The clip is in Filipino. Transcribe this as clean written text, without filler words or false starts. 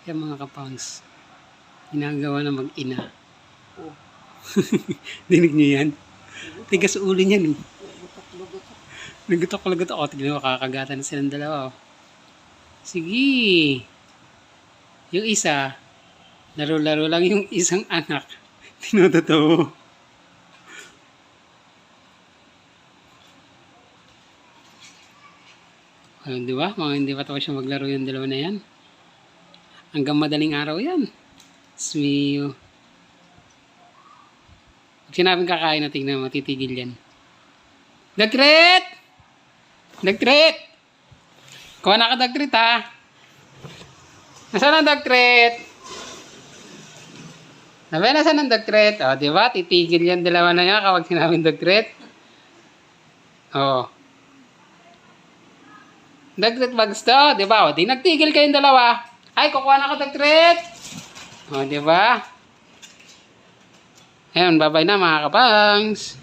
Yan mga kapangs. Ginagawa na mag-ina. Oh. Dinig niyo yan? Tigas ulo niyan. Lugot-lugot. Nagutok-lagot ako. Tignan mo, kakagatan na silang dalawa. Oh. Sige. Yung isa, laro-laro lang yung isang anak. Tinotoo. Ayun, di ba? Mga hindi pa tapos siya maglaro yung dalawa na yan. Hanggang madaling araw yan. Swiyo. Pag sinabing kakain na, tingnan mo, matitigil yan. Dagtrit! Dagtrit! Kuha na ka, Dagtrit, ha? Nasaan ang Dagtrit? Nabe, nasaan ang Dagtrit? O, di ba? Titigil yan dalawa na yan kapag sinabing Dagtrit. O. Dagtrit bags to, di ba? O, di nagtigil kayong dalawa. Ay, kukuha na ka, Dagtrit! O, di ba? Ayun, bye-bye na mga kapangs.